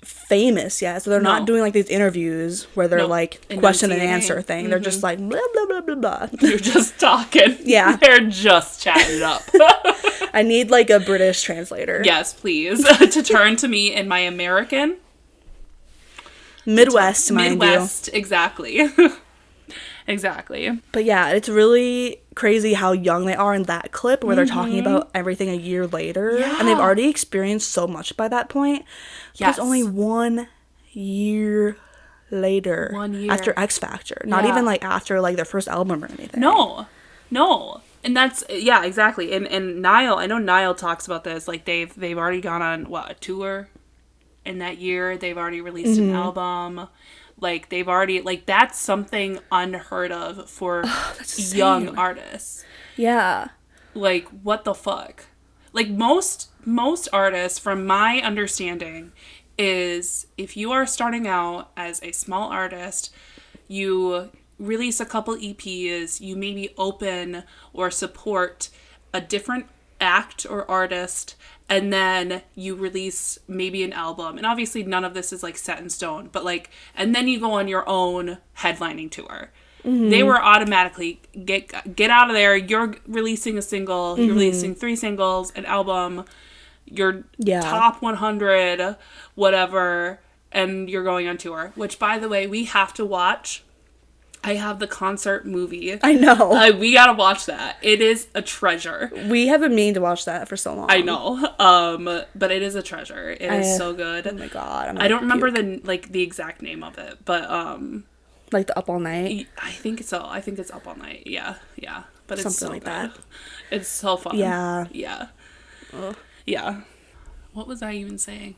famous yet, so they're not doing like these interviews where they're like question and answer thing. They're just like blah blah blah blah blah. You're just talking. Yeah. They're just chatting it up. I need like a British translator. Yes, please. To turn to me in my American Midwest, mind you. Exactly. Exactly. But yeah, it's really crazy how young they are in that clip where they're talking about everything a year later. Yeah. And they've already experienced so much by that point. Yes. It's only 1 year later. 1 year. After X Factor. Not even like after like their first album or anything. No. And that's, yeah, exactly. And Niall, I know Niall talks about this. Like, they've already gone on, a tour in that year. They've already released an album. Like, they've already, like, that's something unheard of for young artists. Yeah. Like, what the fuck? Like, most artists, from my understanding, is if you are starting out as a small artist, you release a couple EPs, you maybe open or support a different act or artist, and then you release maybe an album. And obviously none of this is like set in stone, but like, and then you go on your own headlining tour. They were automatically get out of there. You're releasing a single, you're releasing 3 singles, an album, your top 100, whatever, and you're going on tour. Which, by the way, we have to watch. I have the concert movie. I know. We gotta watch that. It is a treasure. We have been meaning to watch that for so long. I know. But it is a treasure. It is so good. Oh my god. I don't remember the exact name of it, but like the Up All Night? I think so. I think it's Up All Night. Yeah. But it's something so like good. That. It's so fun. Yeah. Yeah. Ugh. Yeah. What was I even saying?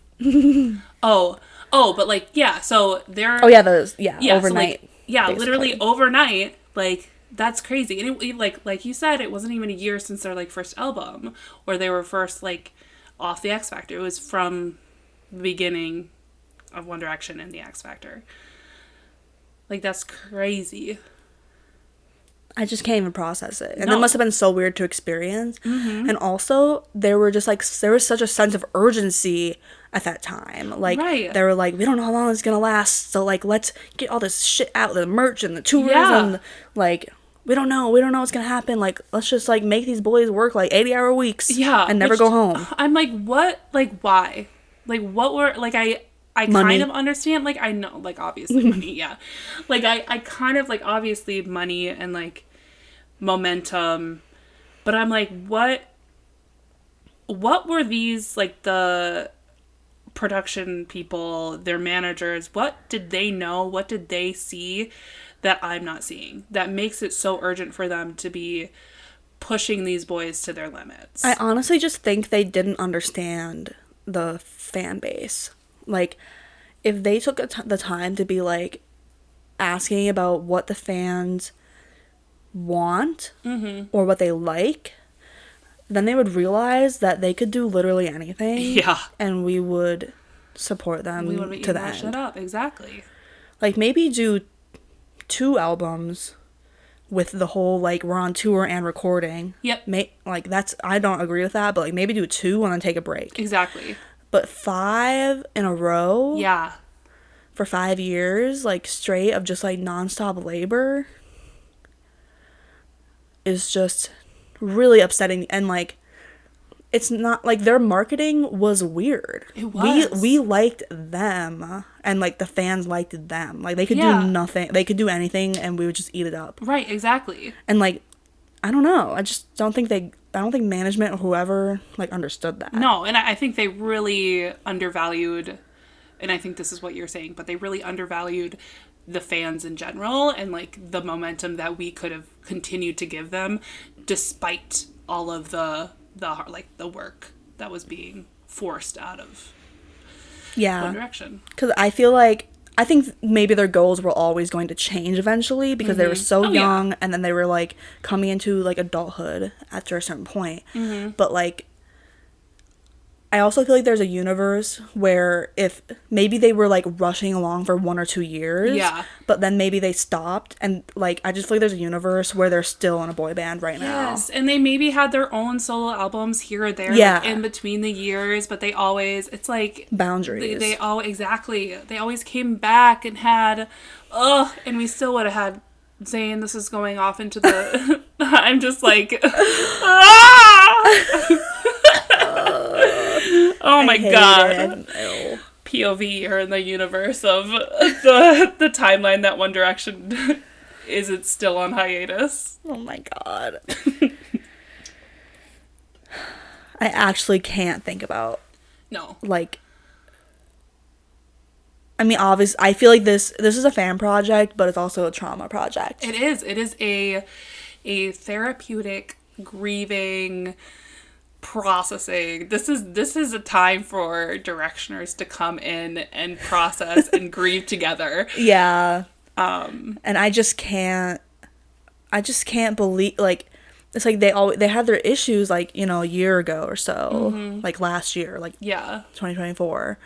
Oh, but like, yeah, so they're... Oh, yeah, overnight. So like, literally overnight, like, that's crazy. And it, like you said, it wasn't even a year since their, like, first album, or they were first, like, off the X Factor. It was from the beginning of One Direction and the X Factor. Like, that's crazy. I just can't even process it. And that must have been so weird to experience. And also, there was such a sense of urgency at that time. Like, they were like, we don't know how long it's going to last, so, like, let's get all this shit out, the merch and the tours, and, like, we don't know what's going to happen. Like, let's just, like, make these boys work, like, 80-hour weeks and never go home. I'm like, what? Like, why? Like, what were, like, I kind of understand, like, I know, like, obviously money, yeah. Like, I kind of, like, obviously money and, like, momentum, but I'm like, what were these, like, the production people, their managers, what did they know, what did they see that I'm not seeing, that makes it so urgent for them to be pushing these boys to their limits? I honestly just think they didn't understand the fan base. Like, if they took the time to be, like, asking about what the fans want or what they like, then they would realize that they could do literally anything. Yeah. And we would support them to the end. Shut up, exactly. Like, maybe do 2 albums with the whole, like, we're on tour and recording. Yep. Like, that's, I don't agree with that, but, like, maybe do 2 and then take a break. Exactly. But 5 in a row? Yeah. For 5 years, like, straight of just, like, nonstop labor is just really upsetting. And, like, it's not like their marketing was weird. It was. We liked them, and like the fans liked them. Like they could Yeah. do nothing. They could do anything, and we would just eat it up. Right, exactly. And like, I don't know. I just don't think they. I don't think management or whoever like understood that. No, and I think they really undervalued, and I think this is what you're saying, but they really undervalued the fans in general and like the momentum that we could have continued to give them despite all of the like the work that was being forced out of One Direction. Because I think maybe their goals were always going to change eventually because they were so young, and then they were like coming into like adulthood after a certain point. But like, I also feel like there's a universe where if maybe they were like rushing along for 1 or 2 years, but then maybe they stopped, and like I just feel like there's a universe where they're still in a boy band right now. Yes, and they maybe had their own solo albums here or there, like, in between the years, but they always, it's like boundaries. They all exactly. They always came back and had, and we still would have had Zayn. This is going off into the. I'm just like, oh my god. POV or in the universe of the timeline that One Direction isn't still on hiatus. Oh my god. I actually can't think about like, I mean, obviously I feel like this is a fan project, but it's also a trauma project. It is a therapeutic grieving processing. This is a time for Directioners to come in and process and grieve together. Yeah. And I just can't believe, like, it's like they had their issues like, you know, a year ago or so, like last year, like 2024,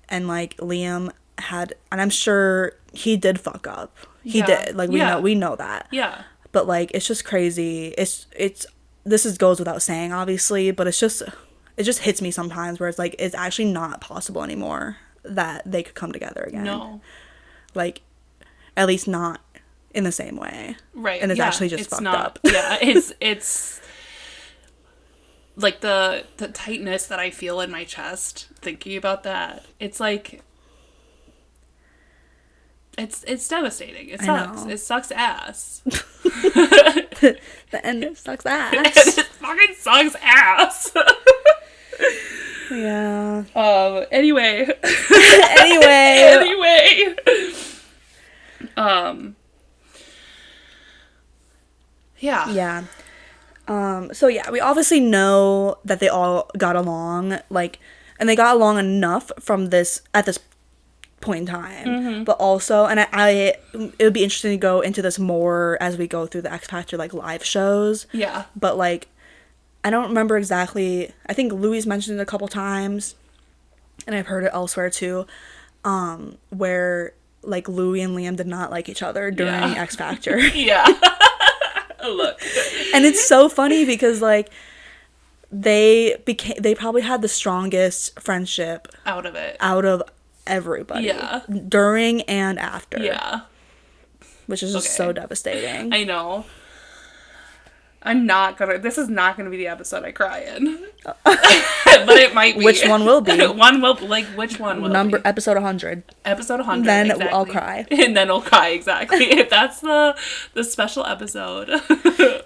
and like Liam had, and I'm sure he did fuck up. He did, like we know that. Yeah. But like it's just crazy. It's goes without saying, obviously, but it just hits me sometimes where it's like it's actually not possible anymore that they could come together again. No. Like, at least not in the same way. Right. And it's actually just fucked up. Yeah. It's like the tightness that I feel in my chest thinking about that. It's like it's devastating. It sucks. It sucks ass. The end sucks ass. It fucking sucks ass. Yeah. Anyway. Anyway. Yeah. Yeah. So yeah, we obviously know that they all got along, like, and they got along enough at this point in time, but also, and it would be interesting to go into this more as we go through the X Factor like live shows. Yeah. But like, I don't remember exactly. I think Louis mentioned it a couple times, and I've heard it elsewhere too, where like Louis and Liam did not like each other during X Factor. Yeah. Look. And it's so funny because like they probably had the strongest friendship out of everybody. Yeah. During and after. Yeah. Which is just so devastating. I know. This is not gonna be the episode I cry in. But it might be. Which one will be? Which one will be? Episode 100. Episode 100. Then exactly. I'll cry. And then I'll cry, exactly. If that's the special episode.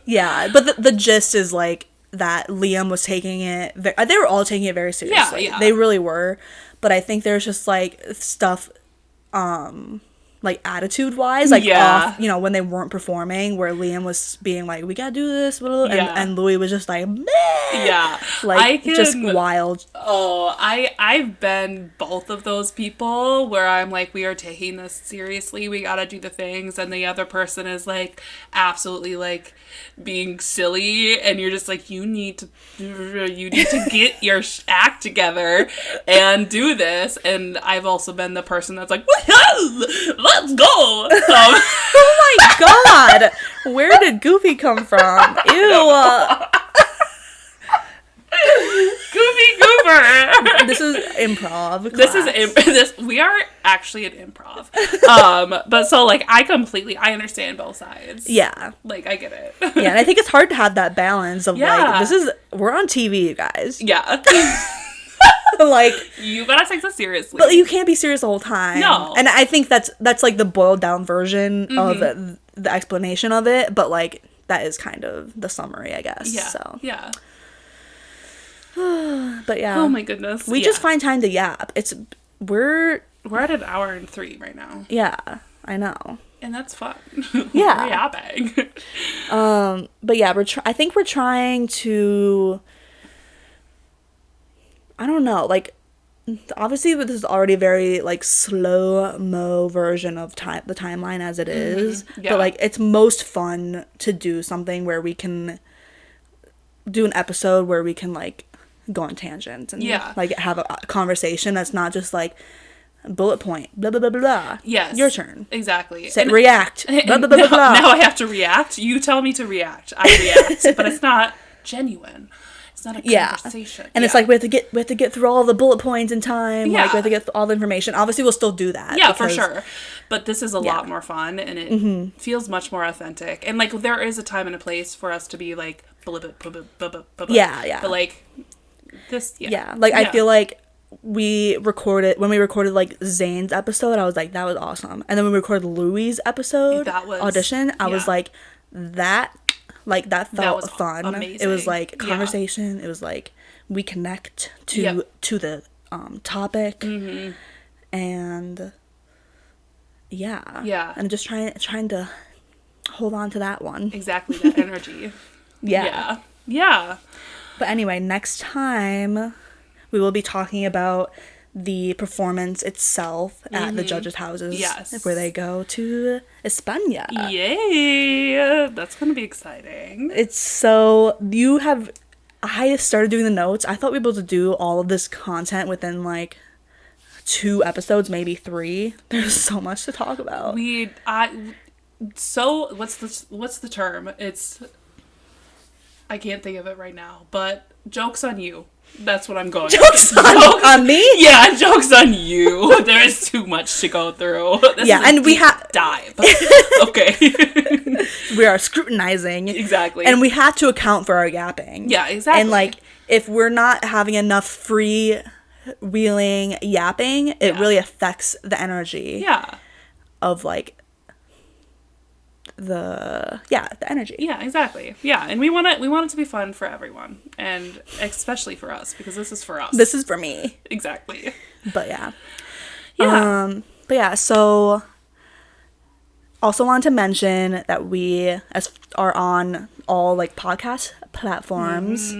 Yeah, but the gist is like that Liam was taking it, they were all taking it very seriously. Yeah. They really were. But I think there's just like stuff, like attitude wise, like off, you know, when they weren't performing, where Liam was being like, we gotta do this, and Louis was just like, meh. Yeah, like just wild. Oh, I've been both of those people where I'm like, we are taking this seriously, we gotta do the things, and the other person is like absolutely like being silly, and you're just like, you need to get your act together and do this. And I've also been the person that's like, let's go. Oh my god, where did Goofy come from? Ew. Goofy Goofy Goober. This is improv This we are actually an improv. But so like I understand both sides. Yeah. Like I get it. Yeah, and I think it's hard to have that balance of like we're on TV, you guys. Yeah. Like you gotta take this seriously. But you can't be serious the whole time. No. And I think that's like the boiled down version of the explanation of it, but like that is kind of the summary, I guess. Yeah. So. Yeah. But yeah. Oh my goodness. We just find time to yap. We're at an hour and 3 right now. Yeah, I know. And that's fun. Yeah. We're yapping. But yeah, I think we're trying to, I don't know, like, obviously this is already a very like slow-mo version of the timeline as it is. Yeah. But like it's most fun to do something where we can do an episode where we can like go on tangents and like have a conversation that's not just like bullet point blah blah blah blah. Yes, your turn. Exactly. React blah blah blah blah blah. Now I have to react. You tell me to react. I react, but it's not genuine. It's not a conversation. And it's like we have to get through all the bullet points in time. Yeah. Like we have to get all the information. Obviously we'll still do that. Yeah, for sure. But this is a lot more fun, and it feels much more authentic. And like there is a time and a place for us to be like yeah. But like this I feel like when we recorded like Zane's episode, I was like, that was awesome. And then when we recorded Louis' episode audition, I was like, that felt fun. Amazing. It was like conversation. It was like we connect to the topic, and and just trying to hold on to that one. Exactly, that energy. Yeah. But anyway, next time we will be talking about the performance itself at the judges' houses. Yes. Where they go to España. Yay! That's going to be exciting. It's I started doing the notes. I thought we'd be able to do all of this content within like 2 episodes, maybe 3. There's so much to talk about. What's the term? I can't think of it right now, but joke's on you. That's what I'm going. Joke's on me? Yeah, joke's on you. There is too much to go through. And we have dive. Okay. We are scrutinizing. Exactly. And we have to account for our yapping. Yeah, exactly. And like if we're not having enough free wheeling yapping, it really affects the energy. Yeah. Of like the energy. Yeah, exactly. Yeah, and we want it to be fun for everyone, and especially for us, because this is for us. This is for me. Exactly. But so also wanted to mention that we are on all like podcast platforms.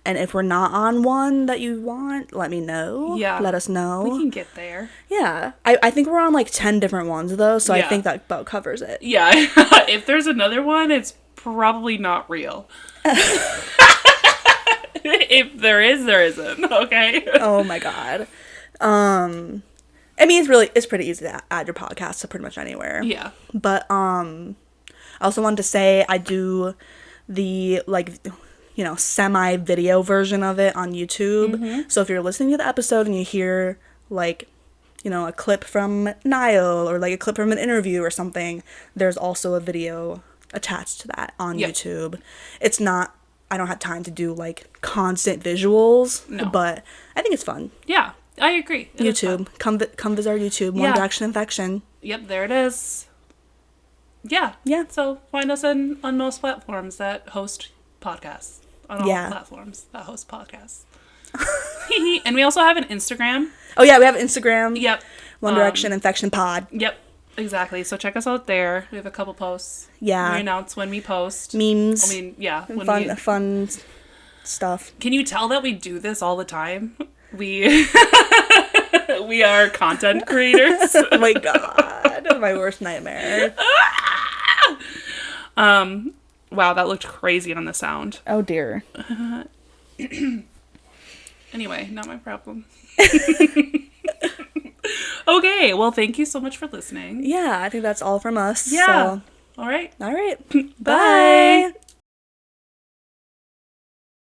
And if we're not on one that you want, let me know. Yeah. Let us know. We can get there. Yeah. I think we're on like 10 different ones though, so I think that about covers it. Yeah. If there's another one, it's probably not real. If there is, there isn't. Okay? Oh my god. I mean, it's pretty easy to add your podcast to pretty much anywhere. Yeah. But I also wanted to say I do the like semi-video version of it on YouTube. So if you're listening to the episode and you hear like a clip from Niall or like a clip from an interview or something, there's also a video attached to that on YouTube. It's not, I don't have time to do like constant visuals, but I think it's fun. Yeah, I agree. YouTube, come visit our YouTube. One Direction Infection. Yep, there it is. Yeah. So find us on most platforms that host podcasts. On all platforms that host podcasts. And we also have an Instagram. Oh yeah, we have Instagram. Yep. One Direction Infection Pod. Yep. Exactly. So check us out there. We have a couple posts. Yeah. We announce when we post. Memes. I mean, yeah. Fun stuff. Can you tell that we do this all the time? We are content creators. Oh my god. My worst nightmare. Wow, that looked crazy on the sound. Oh dear. Anyway, not my problem. Okay, well, thank you so much for listening. Yeah, I think that's all from us. Yeah. So. All right. Bye.